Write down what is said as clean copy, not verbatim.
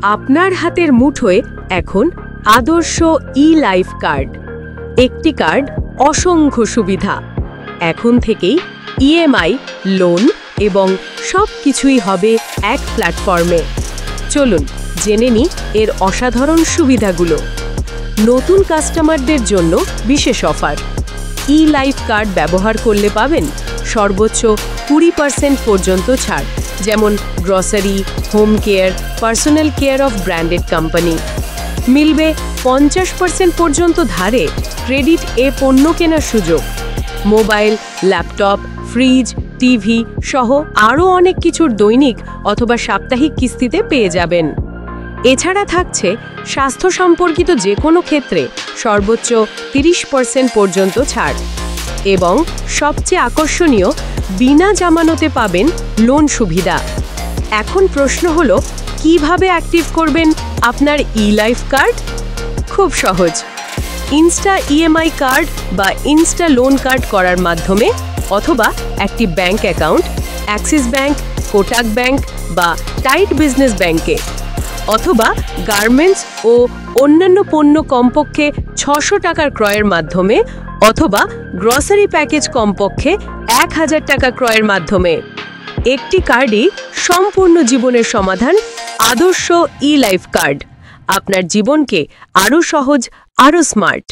আপনার হাতের মুঠোয় এখন আদর্শ লাইফ কার্ড। একটি কার্ড, অসংখ্য সুবিধা। এখন থেকেই ইএমআই, লোন এবং সব কিছুই হবে এক প্ল্যাটফর্মে। চলুন জেনে নিই এর অসাধারণ সুবিধাগুলো। নতুন কাস্টমারদের জন্য বিশেষ অফার। লাইফ কার্ড ব্যবহার করলে পাবেন সর্বোচ্চ 20% পর্যন্ত ছাড়, যেমন grocery, home care, personal care of branded company. মিলবে 50% পর্যন্ত ধারে ক্রেডিট পণ্য কেনার সুযোগ। মোবাইল, ল্যাপটপ, ফ্রিজ, টিভি সহ আরও অনেক কিছুর দৈনিক অথবা সাপ্তাহিক কিস্তিতে পেয়ে যাবেন। এছাড়া থাকছে স্বাস্থ্য সম্পর্কিত যে কোনো ক্ষেত্রে সর্বোচ্চ 30% পর্যন্ত ছাড় এবং সবচেয়ে আকর্ষণীয়, বিনা জামানতে পাবেন লোন সুবিধা। এখন প্রশ্ন হলো, কিভাবে অ্যাক্টিভ করবেন আপনার লাইফ কার্ড? খুব সহজ। ইনস্টা ইএমআই কার্ড বা ইনস্টা লোন কার্ড করার মাধ্যমে, অথবা একটি bank account, Axis bank, Kotak bank বা টাইট বিজনেস ব্যাংকে, অথবা গার্মেন্টস ও অন্যান্য পণ্য কমপক্ষে 600 টাকার ক্রয়ের মাধ্যমে, অথবা গ্রসারি প্যাকেজ কমপক্ষে 1000 টাকা ক্রয়ের মাধ্যমে। একটি কার্ডই সম্পূর্ণ জীবনের সমাধান। আদর্শ লাইফ কার্ড আপনার জীবনকে আরও সহজ, আরও স্মার্ট